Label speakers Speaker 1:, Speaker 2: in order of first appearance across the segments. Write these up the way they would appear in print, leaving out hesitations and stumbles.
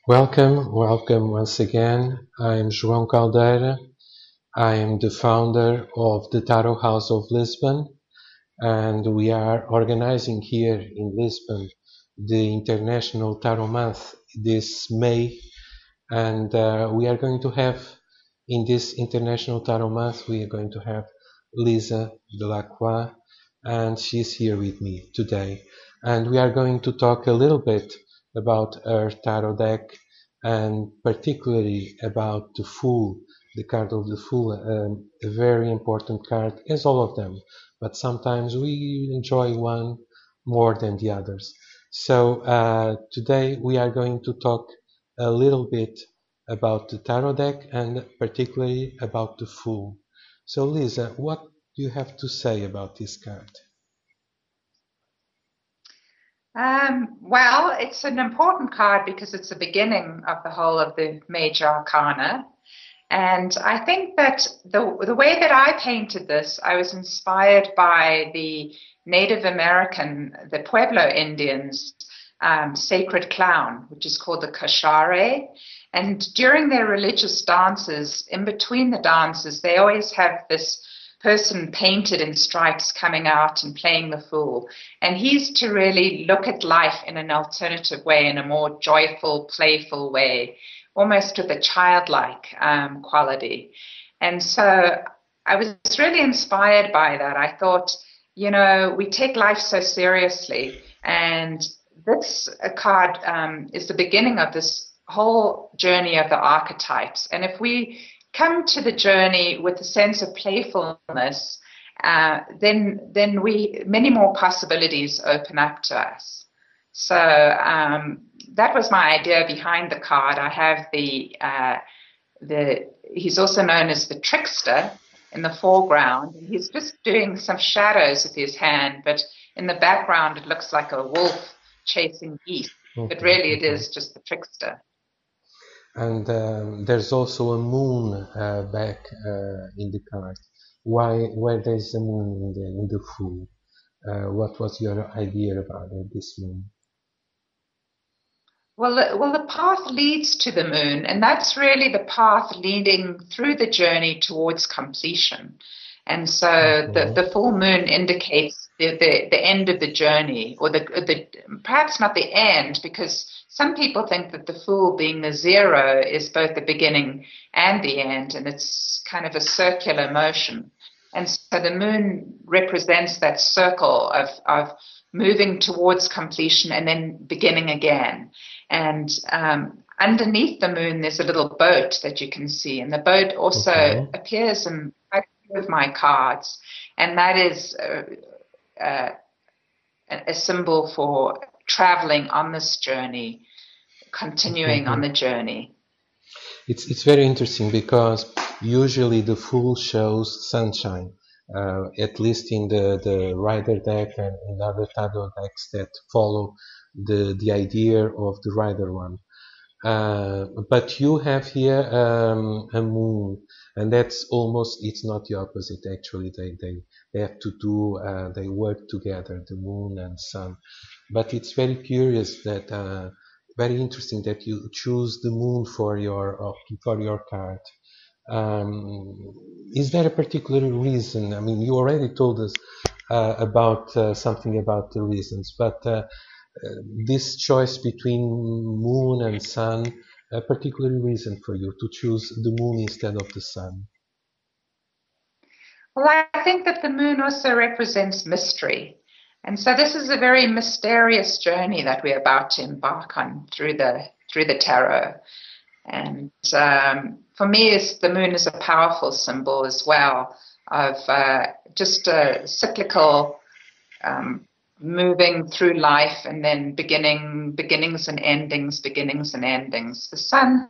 Speaker 1: Welcome once again. I'm Joao Caldeira. I am the founder of the Tarot House of Lisbon, and we are organizing here in Lisbon the International Tarot Month this May. And we are going to have, in this International Tarot Month, we are going to have Lisa Delacroix, and she's here with me today. And we are going to talk a little bit about her tarot deck, and particularly about the Fool, the card of the Fool, a very important card, as all of them, but sometimes we enjoy one more than the others. So today we are going to talk a little bit about the tarot deck and particularly about the Fool. So Lisa, what do you have to say about this card?
Speaker 2: Well, it's an important card because it's the beginning of the whole of the major arcana. And I think that the way that I painted this, I was inspired by the Native American, the Pueblo Indians, sacred clown, which is called the Kashare. And during their religious dances, in between the dances, they always have this person painted in stripes coming out and playing the fool. And he's to really look at life in an alternative way, in a more joyful, playful way, almost with a childlike quality. And so I was really inspired by that. I thought, we take life so seriously, and this card is the beginning of this whole journey of the archetypes. And if we come to the journey with a sense of playfulness, then many more possibilities open up to us. So that was my idea behind the card. I have he's also known as the trickster in the foreground. He's just doing some shadows with his hand, but in the background it looks like a wolf chasing geese, but really it is just the trickster.
Speaker 1: And there's also a moon back in the card. Why there's a moon in the Fool? What was your idea about this moon?
Speaker 2: Well, the path leads to the moon, and that's really the path leading through the journey towards completion. And so the full moon indicates the end of the journey, or the perhaps not the end, because some people think that the Fool, being the zero, is both the beginning and the end, and it's kind of a circular motion. And so the moon represents that circle of moving towards completion and then beginning again. And underneath the moon, there's a little boat that you can see. And the boat also appears in quite a few of my cards. And that is a symbol for traveling on this journey, continuing on the journey.
Speaker 1: It's very interesting because usually the Fool shows sunshine, at least in the Rider deck and in other tarot decks that follow the idea of the Rider one. But you have here a moon, and that's almost, it's not the opposite actually. They have to do, they work together, the moon and sun. But it's very curious that, very interesting that you choose the moon for your card. Is there a particular reason? I mean, you already told us about something about the reasons, but this choice between moon and sun, a particular reason for you to choose the moon instead of the sun?
Speaker 2: Well, I think that the moon also represents mystery. And so this is a very mysterious journey that we're about to embark on through the tarot. And for me, the moon is a powerful symbol as well of just a cyclical moving through life, and then beginnings and endings, beginnings and endings. The sun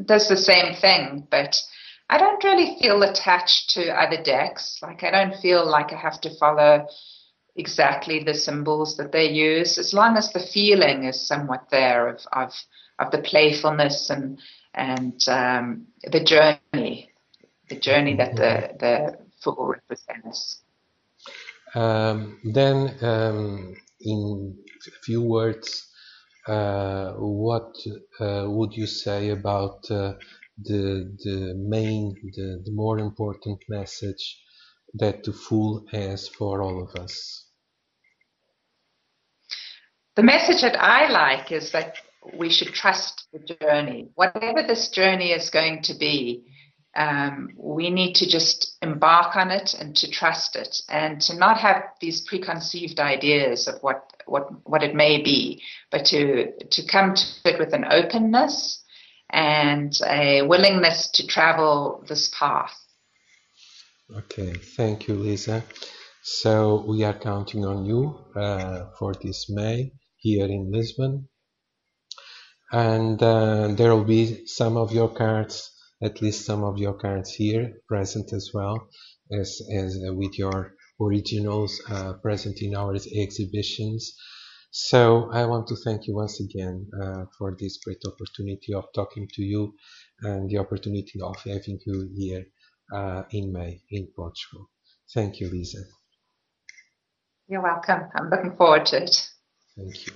Speaker 2: does the same thing, but I don't really feel attached to other decks. Like, I don't feel like I have to follow exactly the symbols that they use, as long as the feeling is somewhat there of the playfulness and the journey that the Fool represents.
Speaker 1: Then, in a few words, what would you say about the more important message that the Fool has for all of us?
Speaker 2: The message that I like is that we should trust the journey. Whatever this journey is going to be, we need to just embark on it and to trust it, and to not have these preconceived ideas of what it may be, but to come to it with an openness and a willingness to travel this path.
Speaker 1: Okay, thank you, Lisa. So we are counting on you for this May here in Lisbon, and there will be some of your cards, at least some of your cards here present as well as with your originals present in our exhibitions. So I want to thank you once again for this great opportunity of talking to you and the opportunity of having you here in May in Portugal. Thank you, Lisa.
Speaker 2: You're welcome. I'm looking forward to it.
Speaker 1: Thank you.